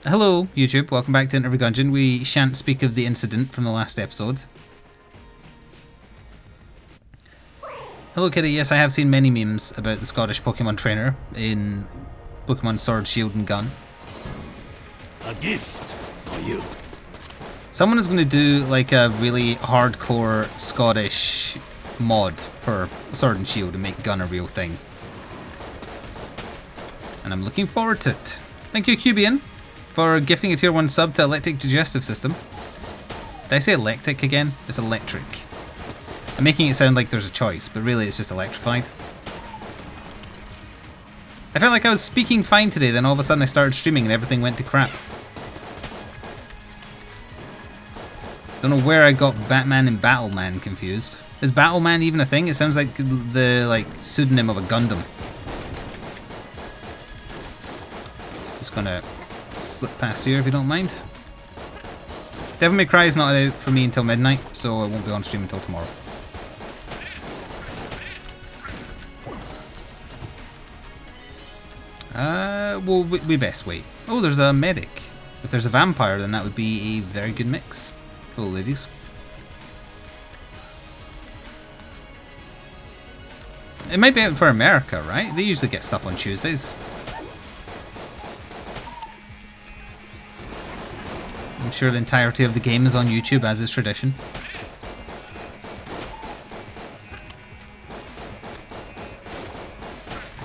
Hello, YouTube. Welcome back to Interview Gungeon. We shan't speak of the incident from the last episode. Hello, Kitty. Yes, I have seen many memes about the Scottish Pokemon trainer in Pokemon Sword, Shield and Gun. A gift for you. Someone is going to do like a really hardcore Scottish mod for Sword and Shield and make Gun a real thing. And I'm looking forward to it. Thank you, Cubian, for gifting a tier 1 sub to Electric Digestive System. Did I say electric again? It's electric. I'm making it sound like there's a choice, but really it's just electrified. I felt like I was speaking fine today, then all of a sudden I started streaming and everything went to crap. Don't know where I got Batman and Battleman confused. Is Battleman even a thing? It sounds like the pseudonym of a Gundam. Just gonna slip past here if you don't mind. Devil May Cry is not out for me until midnight, so it won't be on stream until tomorrow. Well, we best wait. Oh, there's a medic. If there's a vampire, then that would be a very good mix. Hello, ladies. It might be out for America, right? They usually get stuff on Tuesdays. I'm sure the entirety of the game is on YouTube, as is tradition.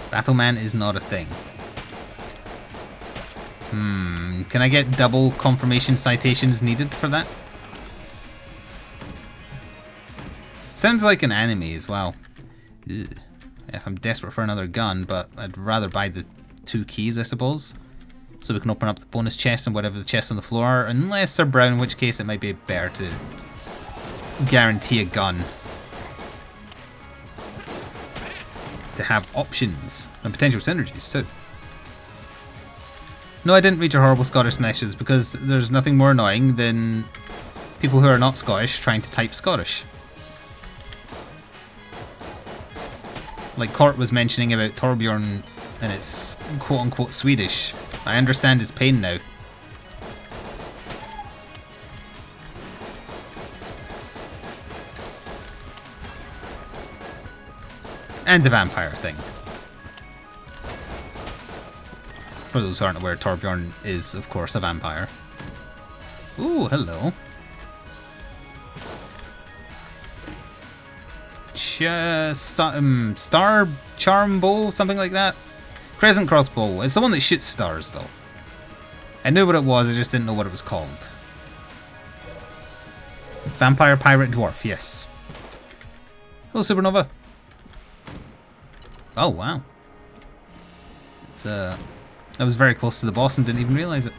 Battleman is not a thing. Can I get double confirmation citations needed for that? Sounds like an anime as well. Ugh. If I'm desperate for another gun, but I'd rather buy the 2 keys, I suppose. So we can open up the bonus chest and whatever the chests on the floor are, unless they're brown, in which case it might be better to guarantee a gun. To have options and potential synergies too. No, I didn't read your horrible Scottish messages because there's nothing more annoying than people who are not Scottish trying to type Scottish. Like Court was mentioning about Torbjorn and it's quote-unquote Swedish. I understand his pain now. And the vampire thing. For those who aren't aware, Torbjorn is, of course, a vampire. Ooh, hello. Star Charm Bow, something like that. Crescent Crossbow. It's the one that shoots stars, though. I knew what it was, I just didn't know what it was called. Vampire Pirate Dwarf, yes. Hello, Supernova. Oh, wow. It's, I was very close to the boss and didn't even realise it.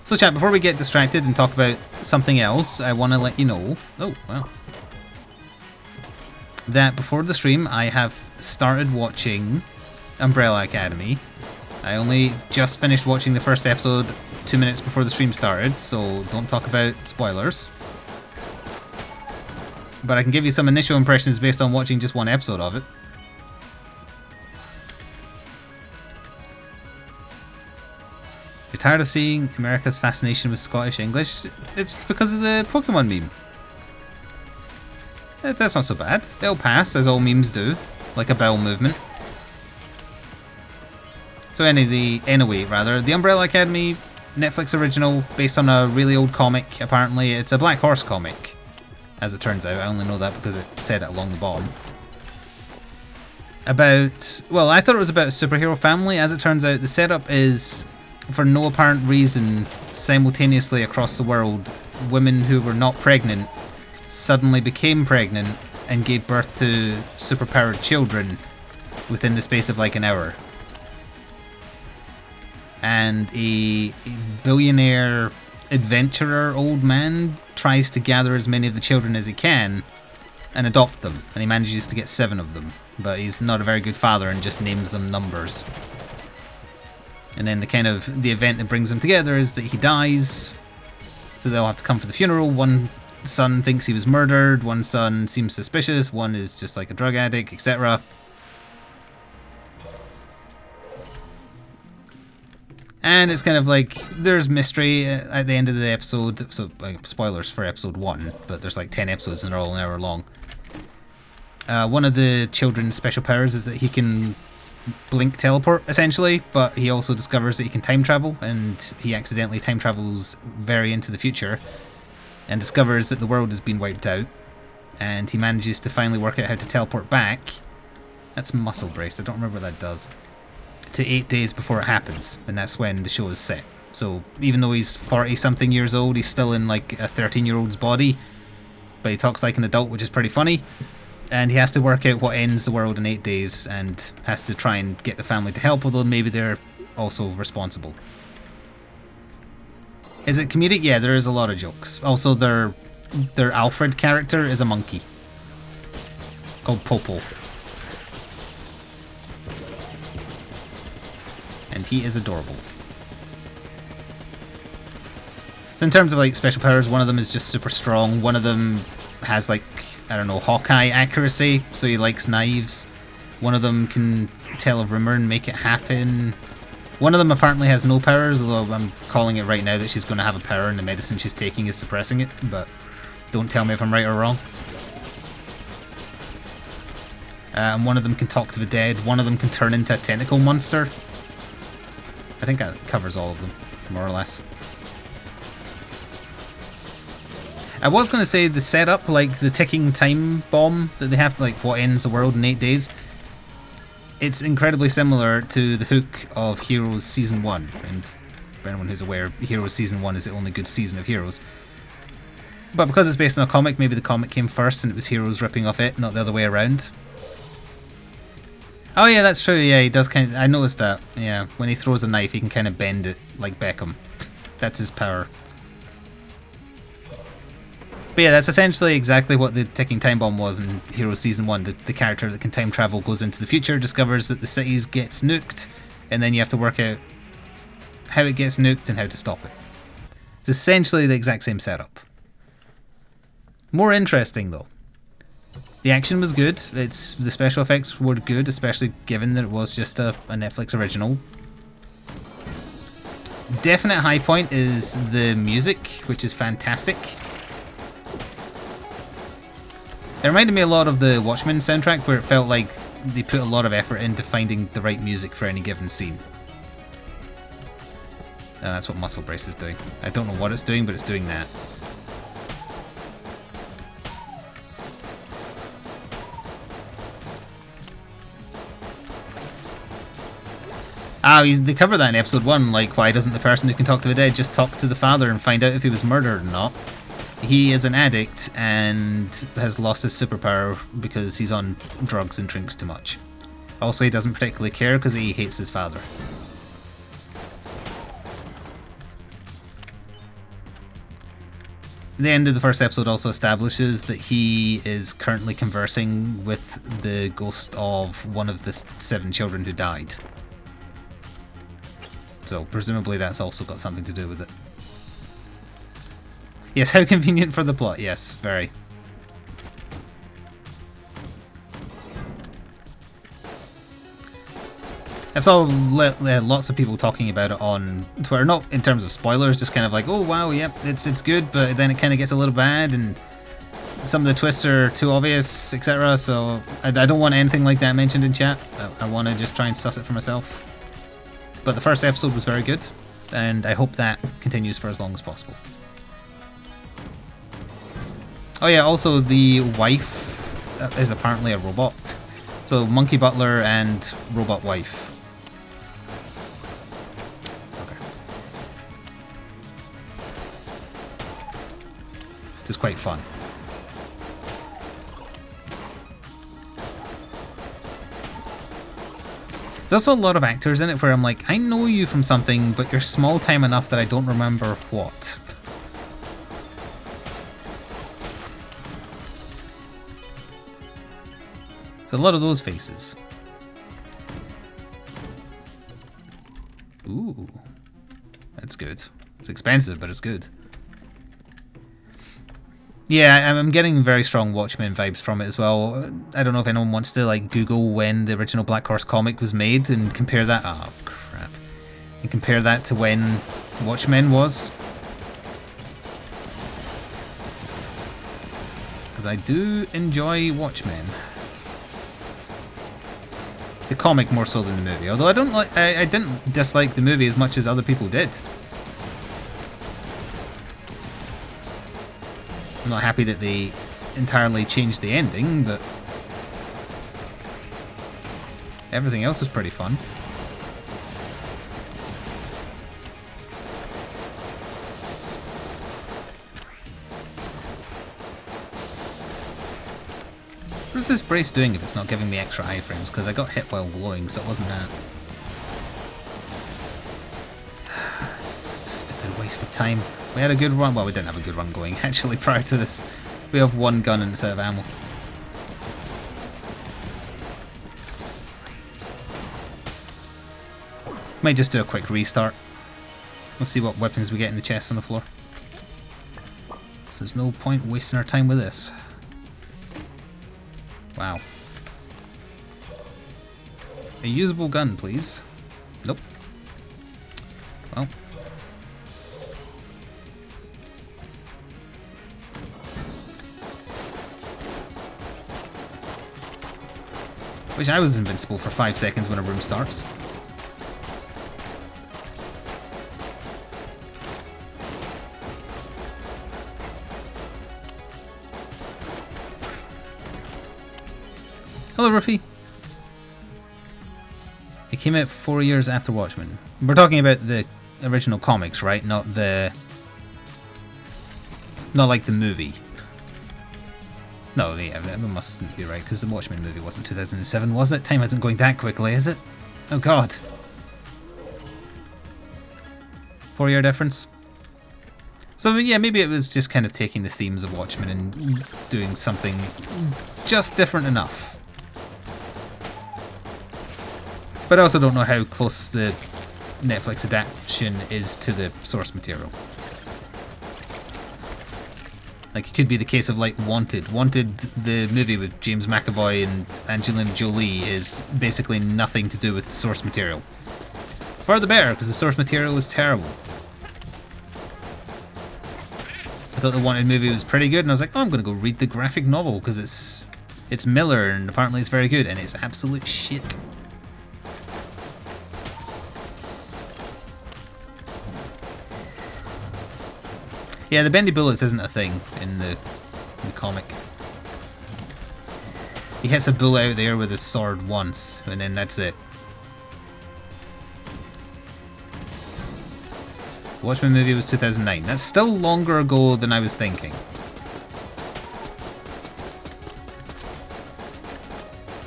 So chat, before we get distracted and talk about something else, I want to let you know... Oh, wow. That before the stream, I have started watching Umbrella Academy. I only just finished watching the first episode 2 minutes before the stream started, so don't talk about spoilers. But I can give you some initial impressions based on watching just one episode of it. You're tired of seeing America's fascination with Scottish English? It's because of the Pokemon meme. That's not so bad. It'll pass, as all memes do, like a bowel movement. So anyway, the Umbrella Academy Netflix original, based on a really old comic. Apparently, it's a Black Horse comic. As it turns out, I only know that because it said it along the bottom. About, well, I thought it was about a superhero family. As it turns out, the setup is, for no apparent reason, simultaneously across the world, women who were not pregnant suddenly became pregnant and gave birth to superpowered children within the space of like an hour. And a billionaire adventurer old man tries to gather as many of the children as he can and adopt them, and he manages to get 7 of them, but he's not a very good father and just names them numbers. And then the event that brings them together is that he dies, so they'll have to come for the funeral. One son thinks he was murdered, one son seems suspicious, one is just like a drug addict, etc. And it's kind of like, there's mystery at the end of the episode, so like, spoilers for episode 1, but there's like 10 episodes and they're all an hour long. One of the children's special powers is that he can blink teleport, essentially, but he also discovers that he can time travel, and he accidentally time travels very into the future, and discovers that the world has been wiped out, and he manages to finally work out how to teleport back. That's muscle braced, I don't remember what that does. To 8 days before it happens, and that's when the show is set. So even though he's 40 something years old, he's still in like a 13-year-old's body, but he talks like an adult, which is pretty funny. And he has to work out what ends the world in 8 days, and has to try and get the family to help, although maybe they're also responsible. Is it comedic? Yeah, there is a lot of jokes. Also, their Alfred character is a monkey called Popo. And he is adorable. So in terms of like special powers, one of them is just super strong. One of them has like, I don't know, Hawkeye accuracy, so he likes knives. One of them can tell a rumor and make it happen. One of them apparently has no powers, although I'm calling it right now that she's going to have a power and the medicine she's taking is suppressing it, but don't tell me if I'm right or wrong. And one of them can talk to the dead. One of them can turn into a tentacle monster. I think that covers all of them, more or less. I was going to say the setup, like the ticking time bomb that they have, like what ends the world in 8 days, it's incredibly similar to the hook of Heroes Season 1. And for anyone who's aware, Heroes Season 1 is the only good season of Heroes. But because it's based on a comic, maybe the comic came first and it was Heroes ripping off it, not the other way around. Oh yeah, that's true, yeah, he does kind of, I noticed that, yeah. When he throws a knife, he can kind of bend it, like Beckham. That's his power. But yeah, that's essentially exactly what the ticking time bomb was in Heroes Season 1. The character that can time travel goes into the future, discovers that the city gets nuked, and then you have to work out how it gets nuked and how to stop it. It's essentially the exact same setup. More interesting, though. The action was good, the special effects were good, especially given that it was just a Netflix original. Definite high point is the music, which is fantastic. It reminded me a lot of the Watchmen soundtrack, where it felt like they put a lot of effort into finding the right music for any given scene. That's what Muscle Brace is doing. I don't know what it's doing, but it's doing that. They cover that in episode 1, like why doesn't the person who can talk to the dead just talk to the father and find out if he was murdered or not? He is an addict and has lost his superpower because he's on drugs and drinks too much. Also, he doesn't particularly care because he hates his father. The end of the first episode also establishes that he is currently conversing with the ghost of one of the 7 children who died. So presumably that's also got something to do with it. Yes, how convenient for the plot. Yes, very. I've saw lots of people talking about it on Twitter, not in terms of spoilers, just kind of like, oh wow, yep, it's good, but then it kind of gets a little bad, and some of the twists are too obvious, etc. So I don't want anything like that mentioned in chat. I want to just try and suss it for myself. But the first episode was very good, and I hope that continues for as long as possible. Oh yeah, also the wife is apparently a robot. So Monkey Butler and Robot Wife. Okay. Which is quite fun. There's also a lot of actors in it where I'm like, I know you from something, but you're small time enough that I don't remember what. So a lot of those faces. Ooh, that's good. It's expensive, but it's good. Yeah, I'm getting very strong Watchmen vibes from it as well. I don't know if anyone wants to like Google when the original Black Horse comic was made and compare that. Oh crap! And compare that to when Watchmen was. Because I do enjoy Watchmen. The comic more so than the movie. Although I didn't dislike the movie as much as other people did. I'm not happy that they entirely changed the ending, but everything else was pretty fun. What is this brace doing if it's not giving me extra iframes? Because I got hit while glowing, so it wasn't that. It's a stupid waste of time. We had a good run. Well, we didn't have a good run going, actually, prior to this. We have one gun instead of ammo. Might just do a quick restart. We'll see what weapons we get in the chest on the floor. So there's no point wasting our time with this. Wow. A usable gun, please. Nope. Well. Wish I was invincible for 5 seconds when a room starts. Hello, Ruffy. It came out 4 years after Watchmen. We're talking about the original comics, right? Not like the movie. No, yeah, that mustn't be right, because the Watchmen movie wasn't 2007, was it? Time isn't going that quickly, is it? Oh god. 4 year difference. So yeah, maybe it was just kind of taking the themes of Watchmen and doing something just different enough. But I also don't know how close the Netflix adaptation is to the source material. Like, it could be the case of, like, Wanted. Wanted, the movie with James McAvoy and Angelina Jolie, is basically nothing to do with the source material. For the better, because the source material was terrible. I thought the Wanted movie was pretty good, and I was like, oh, I'm going to go read the graphic novel, because it's Miller, and apparently it's very good, and it's absolute shit. Yeah, the bendy bullets isn't a thing in the comic. He hits a bullet out there with his sword once, and then that's it. The Watchmen movie was 2009. That's still longer ago than I was thinking.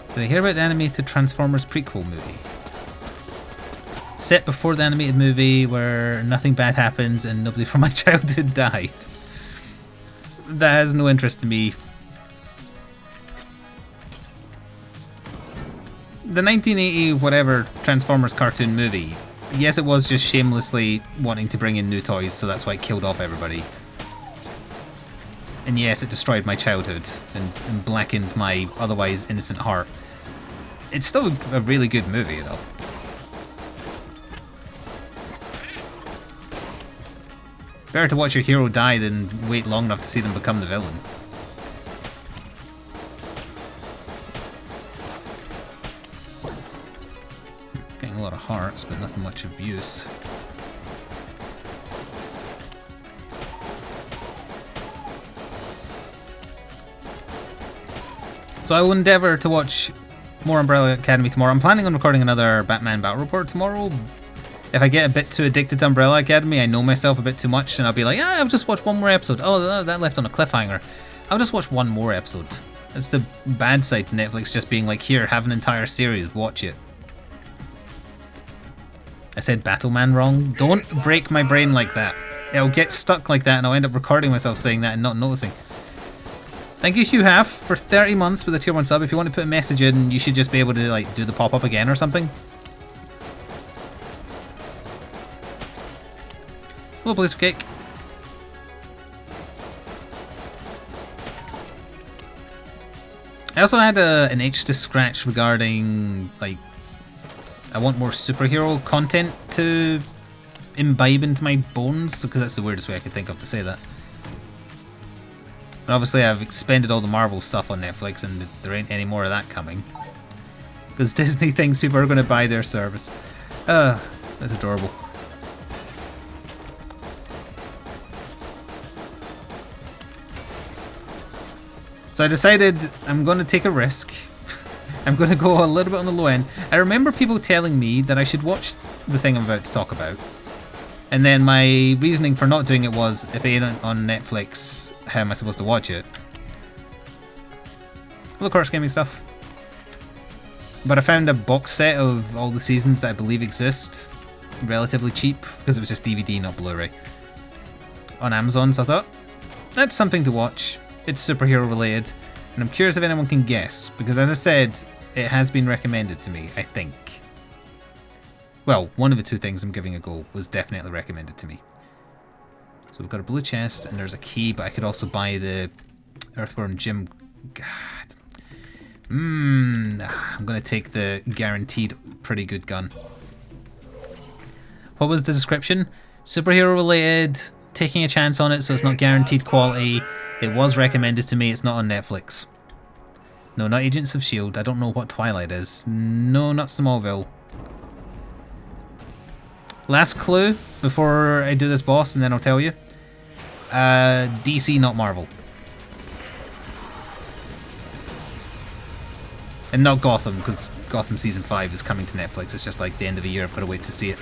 Did I hear about the animated Transformers prequel movie? Set before the animated movie where nothing bad happens and nobody from my childhood died. That has no interest to me. The 1980 whatever Transformers cartoon movie, yes, it was just shamelessly wanting to bring in new toys, so that's why it killed off everybody. And yes, it destroyed my childhood and blackened my otherwise innocent heart. It's still a really good movie though. Better to watch your hero die than wait long enough to see them become the villain. Getting a lot of hearts, but nothing much of use. So I will endeavour to watch more Umbrella Academy tomorrow. I'm planning on recording another Batman Battle Report tomorrow. If I get a bit too addicted to Umbrella Academy, I know myself a bit too much, and I'll be like, ah, I'll just watch one more episode. Oh, that left on a cliffhanger. I'll just watch one more episode. That's the bad side to Netflix just being like, here, have an entire series, watch it. I said Battleman wrong. Don't break my brain like that. It'll get stuck like that, and I'll end up recording myself saying that and not noticing. Thank you, Hugh Half, for 30 months with a tier 1 sub. If you want to put a message in, you should just be able to like do the pop-up again or something. Hello, Blizzard Cake. I also had an itch to scratch regarding like I want more superhero content to imbibe into my bones, because that's the weirdest way I could think of to say that. And obviously I've expended all the Marvel stuff on Netflix and there ain't any more of that coming. Because Disney thinks people are going to buy their service. That's adorable. So I decided I'm going to take a risk. I'm going to go a little bit on the low end. I remember people telling me that I should watch the thing I'm about to talk about. And then my reasoning for not doing it was, if it ain't on Netflix, how am I supposed to watch it? Well, of course, gaming stuff. But I found a box set of all the seasons that I believe exist relatively cheap, because it was just DVD, not Blu-ray, on Amazon. So I thought, that's something to watch. It's superhero related, and I'm curious if anyone can guess, because as I said, it has been recommended to me, I think. Well, one of the two things I'm giving a go was definitely recommended to me. So we've got a blue chest, and there's a key, but I could also buy the Earthworm Jim. God. I'm going to take the guaranteed pretty good gun. What was the description? Superhero related, taking a chance on it so it's not guaranteed quality. It was recommended to me, it's not on Netflix. No, not Agents of S.H.I.E.L.D. I don't know what Twilight is. No, not Smallville. Last clue before I do this boss, and then I'll tell you. DC, not Marvel. And not Gotham, because Gotham Season 5 is coming to Netflix. It's just like the end of the year, I've got to wait to see it.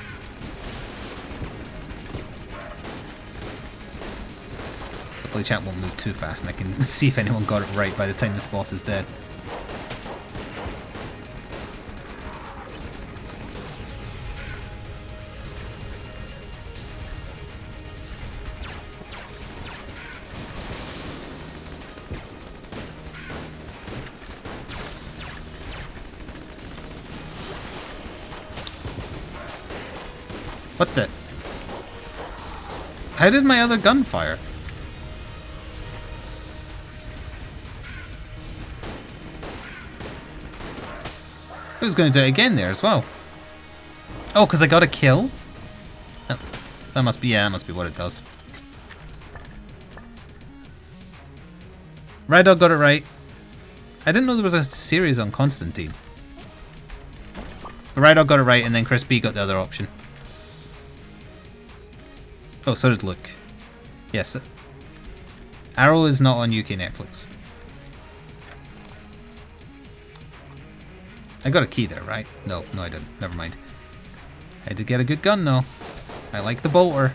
So hopefully chat won't move too fast and I can see if anyone got it right by the time this boss is dead. What the? How did my other gun fire? I was going to do it again there as well. Oh, because I got a kill? Oh, that must be, yeah, that must be what it does. Red Dog got it right. I didn't know there was a series on Constantine. But Red Dog got it right, and then Chris B got the other option. Oh, so did Luke. Yes. Arrow is not on UK Netflix. I got a key there, right? No, I didn't. Never mind. I did get a good gun, though. I like the bolter.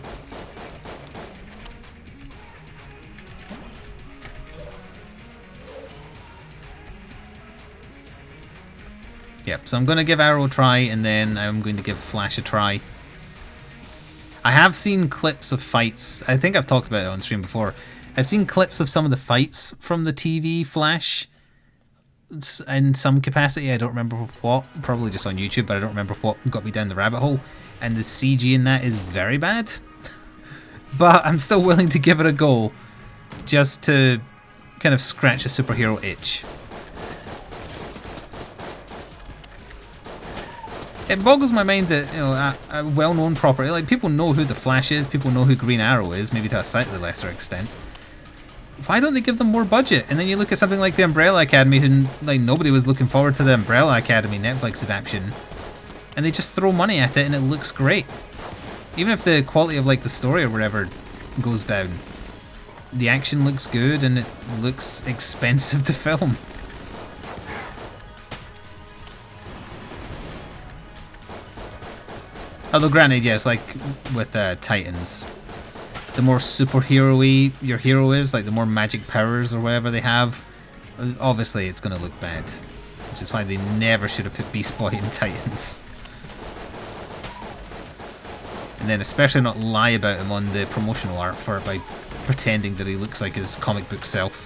Yep, so I'm going to give Arrow a try, and then I'm going to give Flash a try. I have seen clips of fights. I think I've talked about it on stream before. I've seen clips of some of the fights from the TV Flash in some capacity. I don't remember what. Probably just on YouTube, but I don't remember what got me down the rabbit hole. And the CG in that is very bad. But I'm still willing to give it a go, just to kind of scratch a superhero itch. It boggles my mind that, you know, a well-known property, like, people know who the Flash is, people know who Green Arrow is, maybe to a slightly lesser extent. Why don't they give them more budget? And then you look at something like the Umbrella Academy, who, like, nobody was looking forward to the Umbrella Academy Netflix adaptation, and they just throw money at it and it looks great. Even if the quality of, like, the story or whatever goes down, the action looks good and it looks expensive to film. Although granted, yes, like with Titans, the more superhero-y your hero is, like the more magic powers or whatever they have, obviously it's going to look bad. Which is why they never should have put Beast Boy in Titans. And then especially not lie about him on the promotional art for it by pretending that he looks like his comic book self.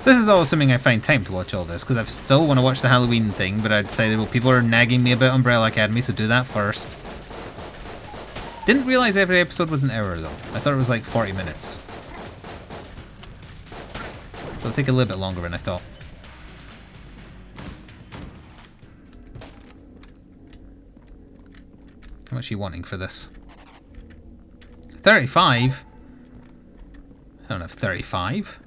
This is all assuming I find time to watch all this, because I still want to watch the Halloween thing, but I decided, well, people are nagging me about Umbrella Academy, so do that first. Didn't realise every episode was an hour, though. I thought it was like 40 minutes. it'll take a little bit longer than I thought. How much are you wanting for this? 35? I don't have 35.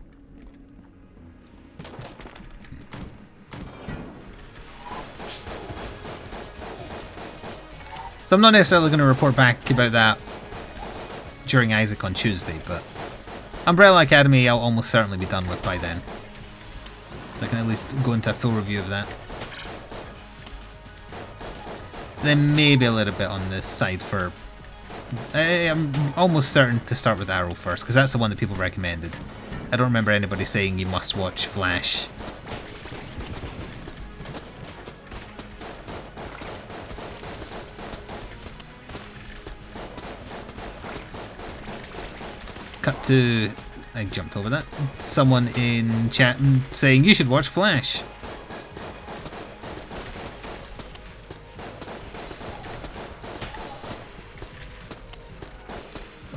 So I'm not necessarily going to report back about that during Isaac on Tuesday, but Umbrella Academy I'll almost certainly be done with by then. I can at least go into a full review of that. Then maybe a little bit on this side for... I'm almost certain to start with Arrow first, because that's the one that people recommended. I don't remember anybody saying you must watch Flash. Cut to... I jumped over that. Someone in chat saying you should watch Flash.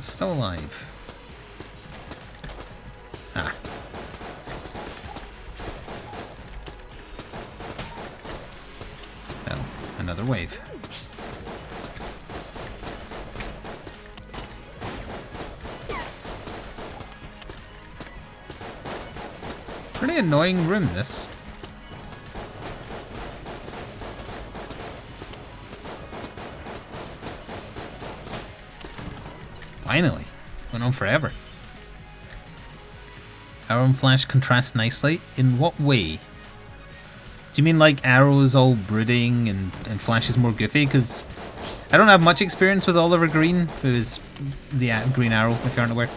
Still alive. Ah. Well, another wave. Pretty annoying room, this. Finally. Went on forever. Arrow and Flash contrast nicely. In what way? Do you mean like Arrow is all brooding and Flash is more goofy? Because I don't have much experience with Oliver Green, who is the Green Arrow, if you aren't aware.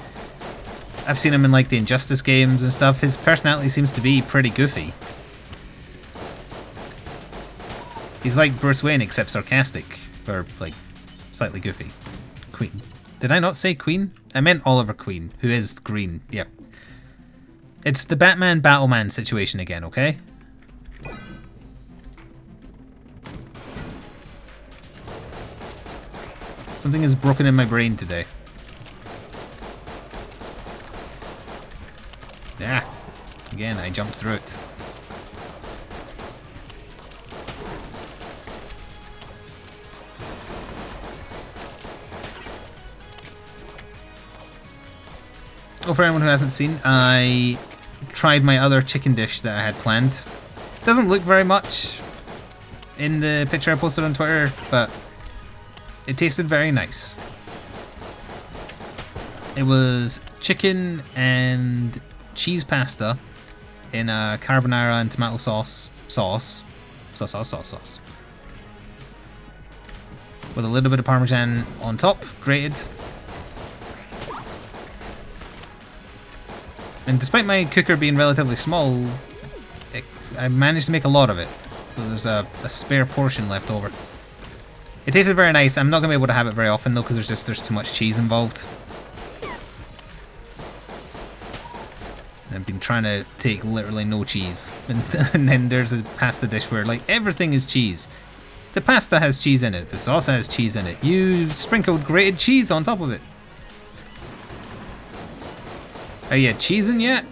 I've seen him in like the Injustice games and stuff. His personality seems to be pretty goofy. He's like Bruce Wayne except sarcastic. Or like slightly goofy. Queen. Did I not say Queen? I meant Oliver Queen, who is green. Yep. It's the Batman Battleman situation again, okay? Something is broken in my brain today. Yeah. Again, I jumped through it. Oh, for anyone who hasn't seen, I tried my other chicken dish that I had planned. Doesn't look very much in the picture I posted on Twitter, but it tasted very nice. It was chicken and cheese pasta in a carbonara and tomato sauce. With a little bit of Parmesan on top, grated. And despite my cooker being relatively small, I managed to make a lot of it. So there's a spare portion left over. It tasted very nice. I'm not going to be able to have it very often though, because there's too much cheese involved. And I've been trying to take literally no cheese. And then there's a pasta dish where like everything is cheese. The pasta has cheese in it. The sauce has cheese in it. You sprinkled grated cheese on top of it. Are you cheesing yet?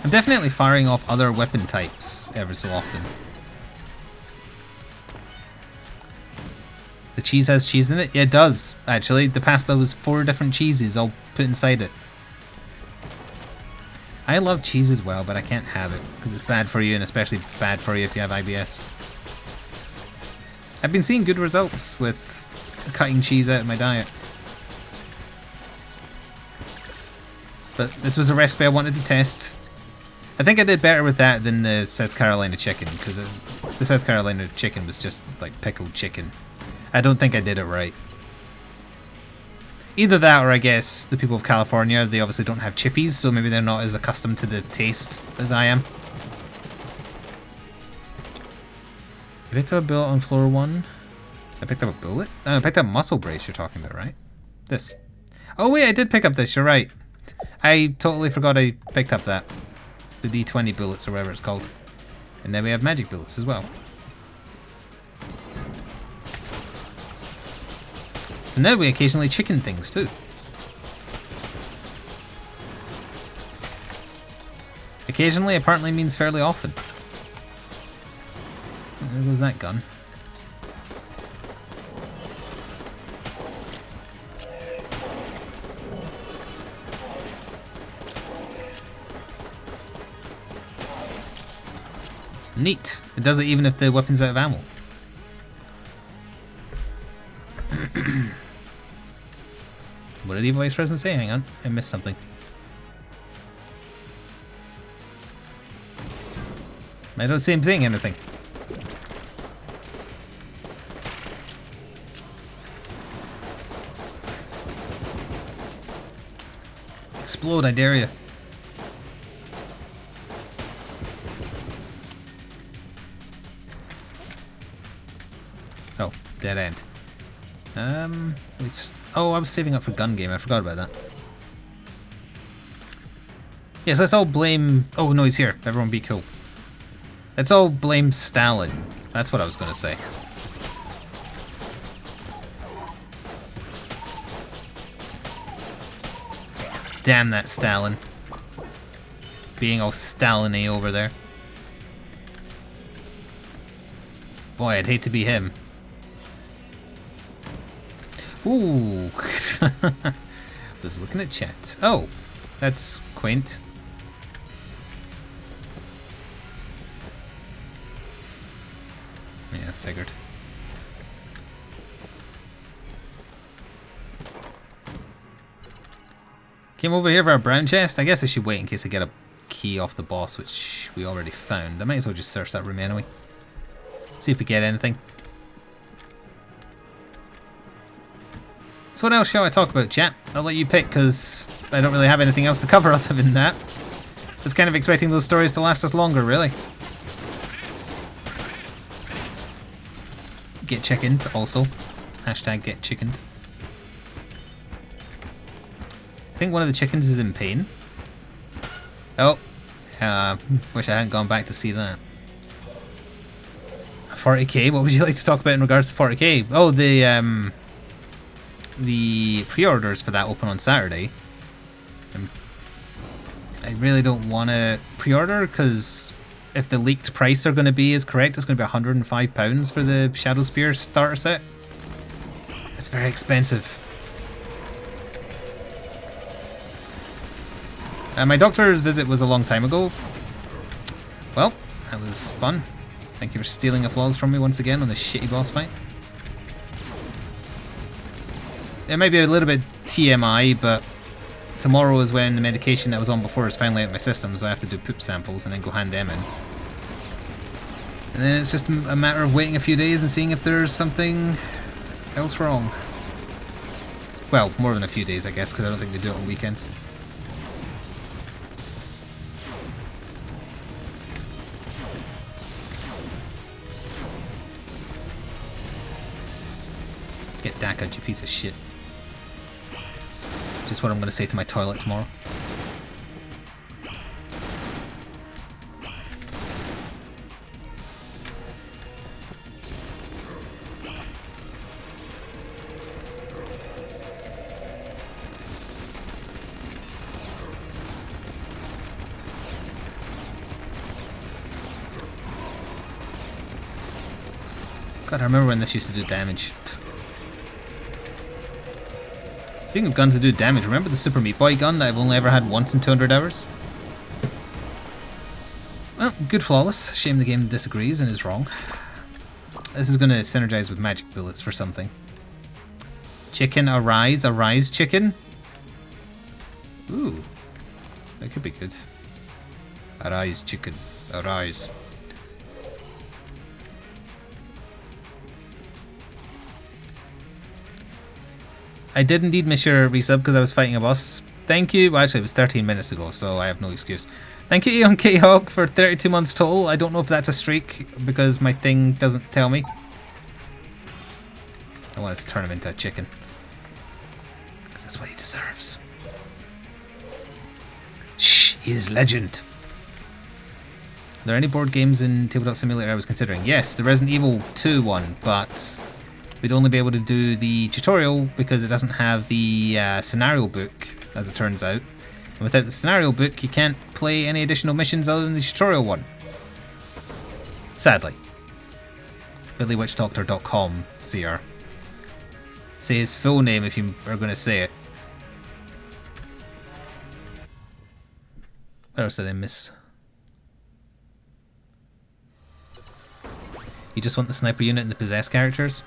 I'm definitely firing off other weapon types ever so often. The cheese has cheese in it? Yeah, it does, actually. The pasta was 4 different cheeses all put inside it. I love cheese as well, but I can't have it because it's bad for you, and especially bad for you if you have IBS. I've been seeing good results with cutting cheese out of my diet. But this was a recipe I wanted to test. I think I did better with that than the South Carolina chicken, because the South Carolina chicken was just like pickled chicken. I don't think I did it right. Either that, or I guess the people of California, they obviously don't have chippies, so maybe they're not as accustomed to the taste as I am. I picked up a bullet on floor 1. I picked up a bullet? No, I picked up a muscle brace you're talking about, right? This. Oh wait, I did pick up this, you're right. I totally forgot I picked up that. The D20 bullets, or whatever it's called. And then we have magic bullets as well. So now we occasionally chicken things too. Occasionally apparently means fairly often. There goes that gun. Neat. It does it even if the weapon's out of ammo. What did the Vice President say? Hang on, I missed something. I don't see him saying anything. Explode, I dare you. Oh, dead end. Oh, I was saving up for Gungeon. I forgot about that. Yes, let's all blame... Oh, no, he's here. Everyone be cool. Let's all blame Stalin. That's what I was going to say. Damn that Stalin. Being all Stalin-y over there. Boy, I'd hate to be him. Ooh. Was looking at chat. Oh, that's quaint. Yeah, figured. Came over here for a brown chest. I guess I should wait in case I get a key off the boss, which we already found. I might as well just search that room anyway. See if we get anything. So what else shall I talk about, chat? I'll let you pick, because I don't really have anything else to cover other than that. I was kind of expecting those stories to last us longer, really. Get chickened, also. Hashtag get chickened. I think one of the chickens is in pain. Oh. Wish I hadn't gone back to see that. 40k? What would you like to talk about in regards to 40k? Oh, the pre-orders for that open on Saturday. I really don't want to pre-order because if the leaked price are going to be is correct, it's going to be £105 for the Shadow Spear starter set. It's very expensive. My doctor's visit was a long time ago. Well, that was fun. Thank you for stealing applause from me once again on the shitty boss fight. It might be a little bit TMI, but tomorrow is when the medication that was on before is finally out of my system, so I have to do poop samples and then go hand them in. And then it's just a matter of waiting a few days and seeing if there's something else wrong. Well, more than a few days, I guess, because I don't think they do it on weekends. Get Daka, you piece of shit. Just what I'm going to say to my toilet tomorrow. God, I remember when this used to do damage. Speaking of guns that do damage, remember the Super Meat Boy gun that I've only ever had once in 200 hours? Well, good flawless. Shame the game disagrees and is wrong. This is going to synergize with magic bullets for something. Chicken, arise, arise, chicken. Ooh, that could be good. Arise, chicken, arise. I did indeed miss your resub because I was fighting a boss. Thank you. Well, actually, it was 13 minutes ago, so I have no excuse. Thank you, Eon K-Hog, for 32 months total. I don't know if that's a streak because my thing doesn't tell me. I wanted to turn him into a chicken. Because that's what he deserves. Shh, he is legend. Are there any board games in Tabletop Simulator I was considering? Yes, the Resident Evil 2 one, but We'd only be able to do the tutorial because it doesn't have the scenario book, as it turns out. And without the scenario book, you can't play any additional missions other than the tutorial one. Sadly. BillyWitchDoctor.com, seer. Say his full name if you are going to say it. What else did I miss? You just want the sniper unit and the possessed characters?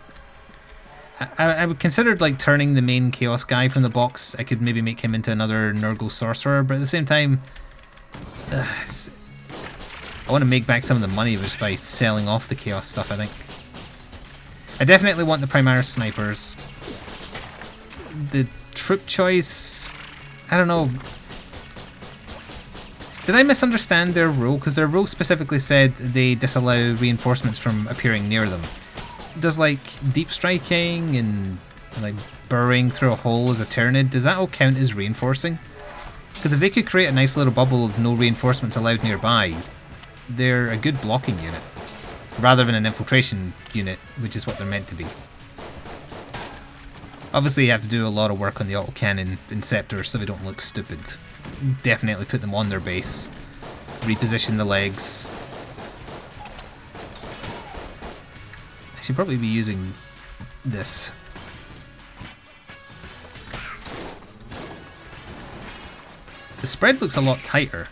I would consider like turning the main chaos guy from the box. I could maybe make him into another Nurgle sorcerer, but at the same time, I want to make back some of the money just by selling off the chaos stuff, I think. I definitely want the Primaris snipers. The troop choice, I don't know. Did I misunderstand their rule? Because their rule specifically said they disallow reinforcements from appearing near them. Does like deep striking and like burrowing through a hole as a Tyranid, does that all count as reinforcing? Because if they could create a nice little bubble of no reinforcements allowed nearby, they're a good blocking unit. Rather than an infiltration unit, which is what they're meant to be. Obviously you have to do a lot of work on the autocannon inceptors so they don't look stupid. Definitely put them on their base. Reposition the legs. I should probably be using this. The spread looks a lot tighter.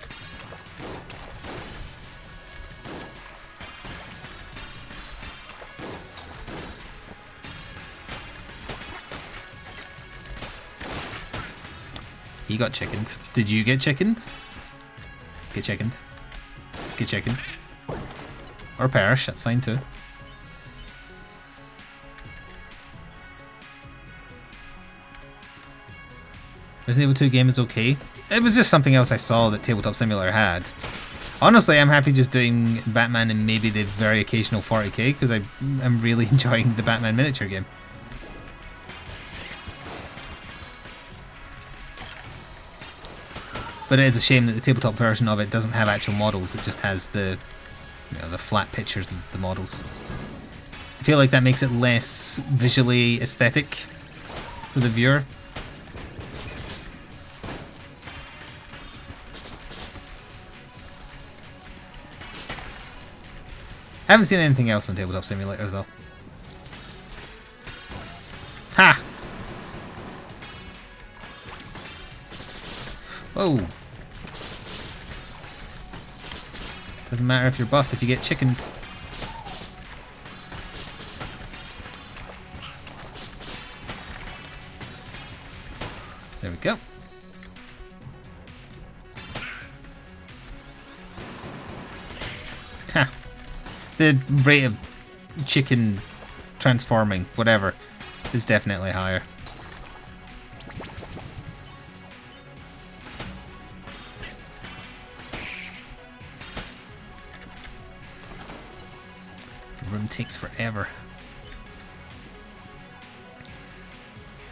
He got chickened. Did you get chickened? Get chickened. Get chickened. Or perish, that's fine too. Resident Evil 2 game is okay. It was just something else I saw that Tabletop Simulator had. Honestly, I'm happy just doing Batman and maybe the very occasional 40k because I'm really enjoying the Batman miniature game. But it is a shame that the tabletop version of it doesn't have actual models. It just has the, you know, the flat pictures of the models. I feel like that makes it less visually aesthetic for the viewer. I haven't seen anything else on Tabletop Simulator though. Ha! Whoa. Doesn't matter if you're buffed if you get chickened. There we go. Ha! The rate of chicken transforming, whatever, is definitely higher. Room takes forever.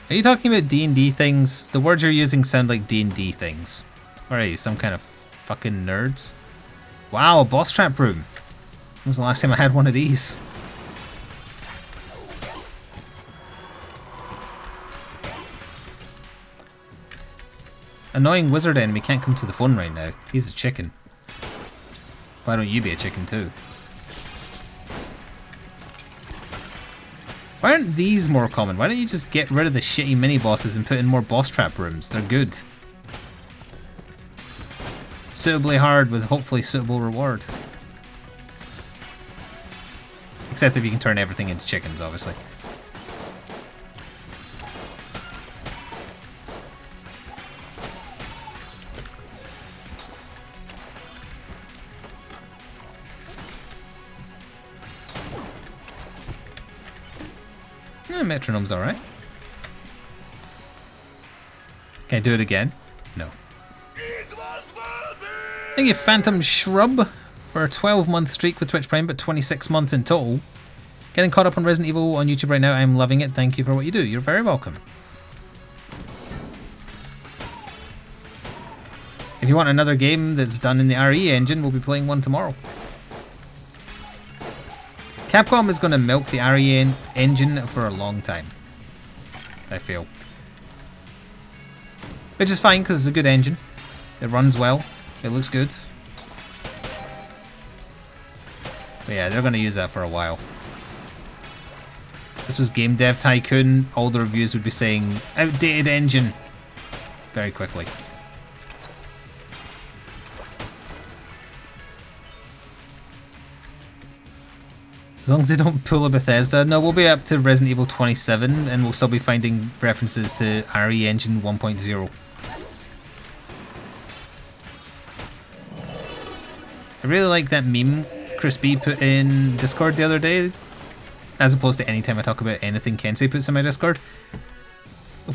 Are you talking about D&D things? The words you're using sound like D&D things. Or are you some kind of fucking nerds? Wow, a boss trap room. When was the last time I had one of these? Annoying wizard enemy can't come to the phone right now. He's a chicken. Why don't you be a chicken too? Why aren't these more common? Why don't you just get rid of the shitty mini-bosses and put in more boss trap rooms? They're good. Suitably hard with hopefully suitable reward. Except if you can turn everything into chickens, obviously. Metronome's alright. Can I do it again? No. Thank you, Phantom Shrub, for a 12-month streak with Twitch Prime, but 26 months in total. Getting caught up on Resident Evil on YouTube right now. I'm loving it. Thank you for what you do. You're very welcome. If you want another game that's done in the RE engine, we'll be playing one tomorrow. Capcom is going to milk the RE engine for a long time, I feel. Which is fine because it's a good engine. It runs well. It looks good. But yeah, they're going to use that for a while. This was Game Dev Tycoon. All the reviews would be saying outdated engine very quickly. As long as they don't pull a Bethesda. No, we'll be up to Resident Evil 27 and we'll still be finding references to RE Engine 1.0. I really like that meme Chris B put in Discord the other day, as opposed to any time I talk about anything Kensei puts in my Discord,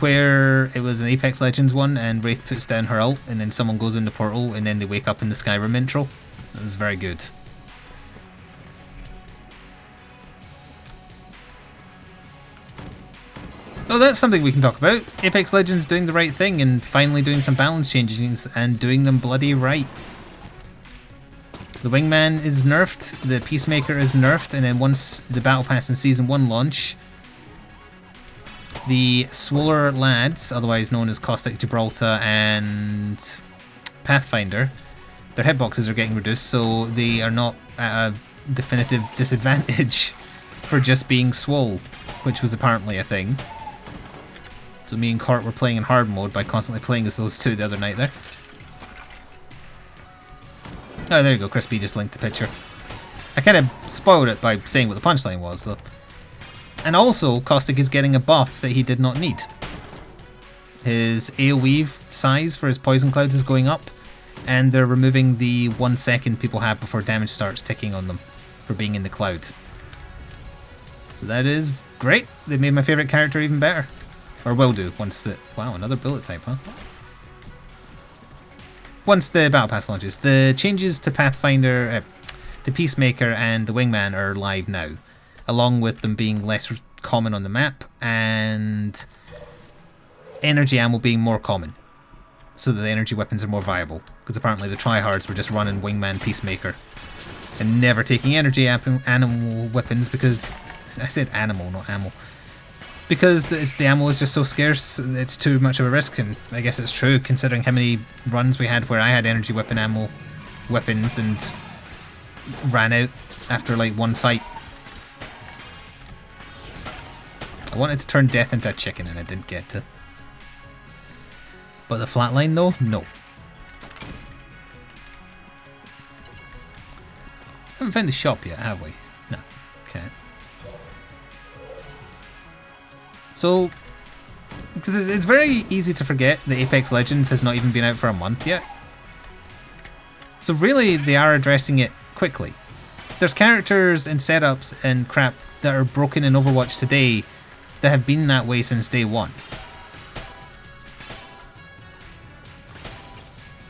where it was an Apex Legends one and Wraith puts down her ult and then someone goes in the portal and then they wake up in the Skyrim intro. It was very good. Oh, that's something we can talk about. Apex Legends doing the right thing and finally doing some balance changes and doing them bloody right. The Wingman is nerfed, the Peacemaker is nerfed, and then once the Battle Pass and Season 1 launch, the Swoller lads, otherwise known as Caustic Gibraltar and Pathfinder, their hitboxes are getting reduced, so they are not at a definitive disadvantage for just being swole, which was apparently a thing. So me and Court were playing in hard mode by constantly playing as those two the other night there. Oh, there you go, Chris B just linked the picture. I kind of spoiled it by saying what the punchline was, though. And also, Caustic is getting a buff that he did not need. His AoE size for his poison clouds is going up, and they're removing the 1 second people have before damage starts ticking on them for being in the cloud. So that is great. They made my favourite character even better. Or will do, once the... Wow, another bullet type, huh? Once the Battle Pass launches. The changes to Pathfinder, to Peacemaker and the Wingman are live now, along with them being less common on the map and energy ammo being more common, so that the energy weapons are more viable, because apparently the tryhards were just running Wingman Peacemaker and never taking energy animal weapons because... I said animal, not ammo. Because the ammo is just so scarce, it's too much of a risk, and I guess it's true considering how many runs we had where I had energy weapon ammo weapons and ran out after like one fight. I wanted to turn death into a chicken and I didn't get to. But the flatline though, no. Haven't found the shop yet, have we? No. Okay. So, because it's very easy to forget that Apex Legends has not even been out for a month yet. So really, they are addressing it quickly. There's characters and setups and crap that are broken in Overwatch today that have been that way since day one.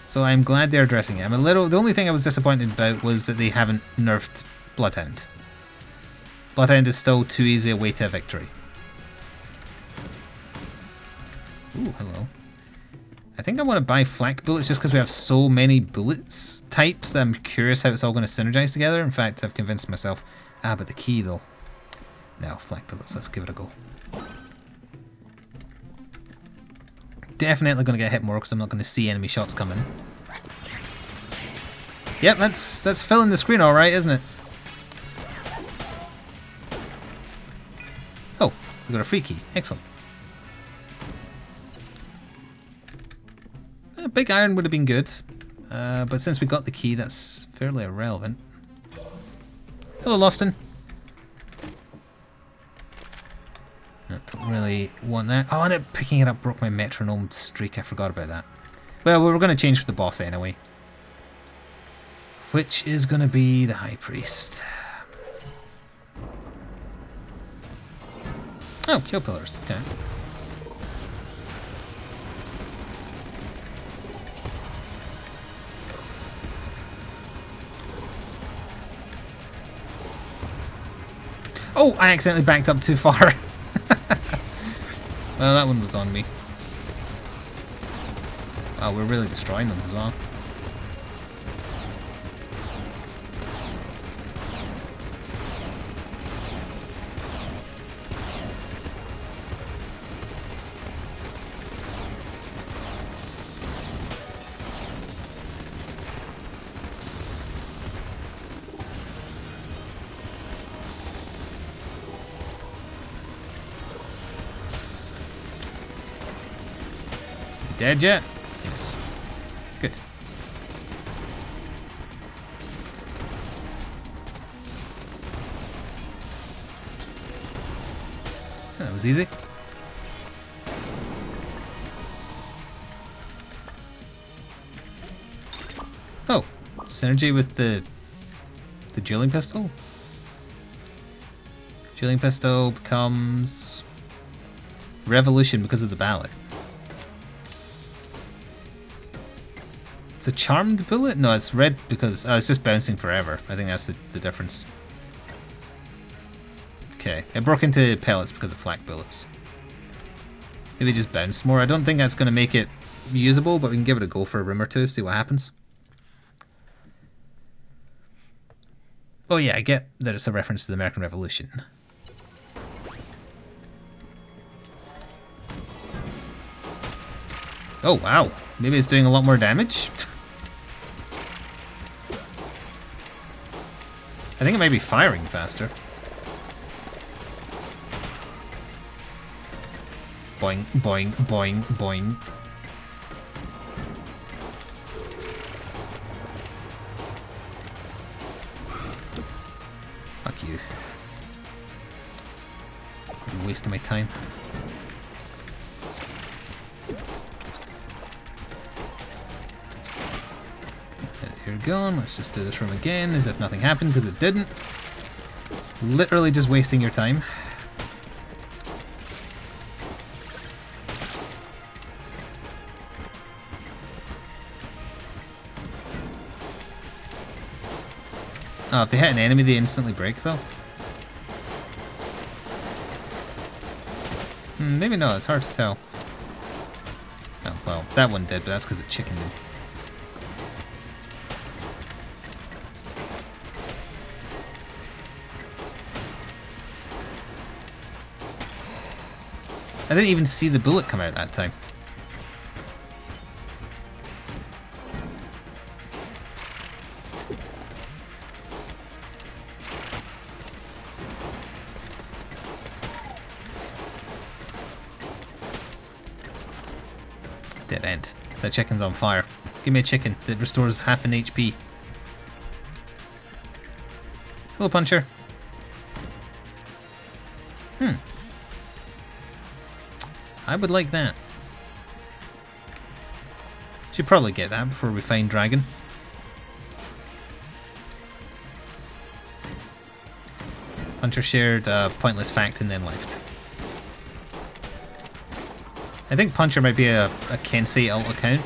So I'm glad they're addressing it. The only thing I was disappointed about was that they haven't nerfed Bloodhound. Bloodhound is still too easy a way to a victory. Ooh, hello. I think I want to buy flak bullets just because we have so many bullets types that I'm curious how it's all going to synergize together. In fact, I've convinced myself. But the key though. No, flak bullets, let's give it a go. Definitely going to get hit more because I'm not going to see enemy shots coming. Yep, that's filling the screen alright, isn't it? Oh, we got a free key. Excellent. A big iron would have been good, but since we got the key, that's fairly irrelevant. Hello, Loston. I don't really want that. Oh, and picking it up broke my metronome streak. I forgot about that. Well, we were going to change for the boss anyway. Which is going to be the High Priest. Oh, kill pillars. Okay. Oh, I accidentally backed up too far. Well, that one was on me. Oh, we're really destroying them as well. Dead yet? Yes. Good. That was easy. Oh, synergy with the dueling pistol? Dueling pistol becomes revolution because of the ballot. It's a charmed bullet? No, it's red because it's just bouncing forever. I think that's the difference. Okay, it broke into pellets because of flak bullets. Maybe just bounce more. I don't think that's going to make it usable, but we can give it a go for a room or two, see what happens. Oh yeah, I get that it's a reference to the American Revolution. Oh wow, maybe it's doing a lot more damage? I think it might be firing faster. Boing, boing, boing, boing. Fuck you. I'm wasting my time. You're gone. Let's just do this room again as if nothing happened, because it didn't. Literally just wasting your time. Oh, if they hit an enemy, they instantly break, though. Maybe not. It's hard to tell. Oh, well, that one did, but that's because it chickened him. I didn't even see the bullet come out that time. Dead end. That chicken's on fire. Give me a chicken that restores half an HP. Hello, Puncher. I would like that. Should probably get that before we find Dragon. Puncher shared a pointless fact and then left. I think Puncher might be a Kensei alt account.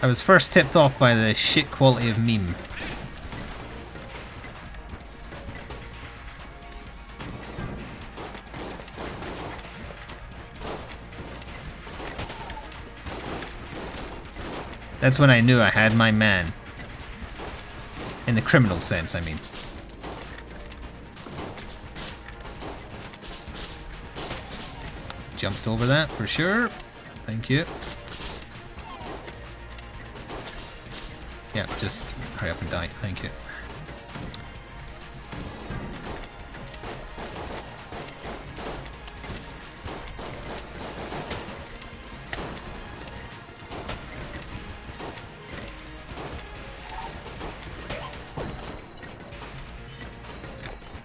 I was first tipped off by the shit quality of meme. That's when I knew I had my man. In the criminal sense, I mean. Jumped over that for sure. Thank you. Yeah, just hurry up and die. Thank you.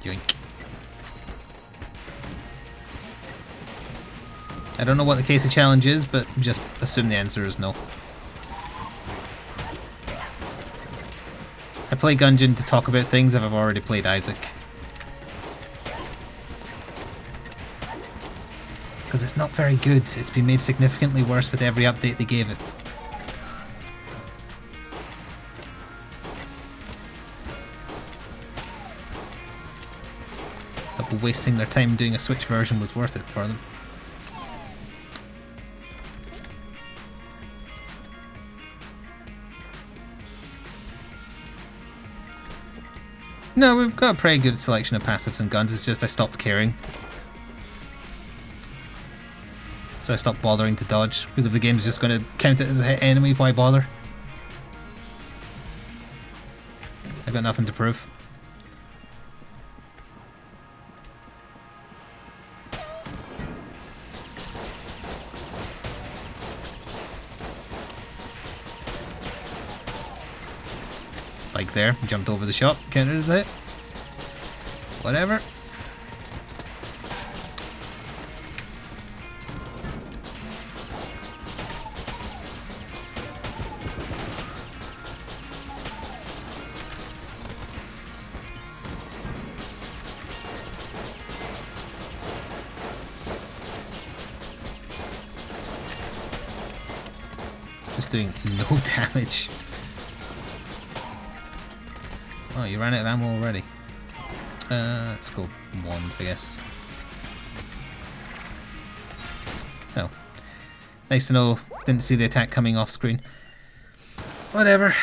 Yoink. I don't know what the case of challenge is, but just assume the answer is no. I play Gungeon to talk about things if I've already played Isaac. Because it's not very good. It's been made significantly worse with every update they gave it. But wasting their time doing a Switch version was worth it for them. No, we've got a pretty good selection of passives and guns, it's just I stopped caring. So I stopped bothering to dodge, because if the game's just going to count it as a hit enemy, why bother? I've got nothing to prove. Like there, jumped over the shop, counted as a hit. Whatever. Just doing no damage. Oh, you ran out of ammo already. Let's go wands, I guess. Oh. Nice to know. Didn't see the attack coming off screen. Whatever.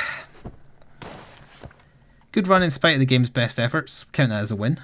Good run in spite of the game's best efforts. Count that as a win.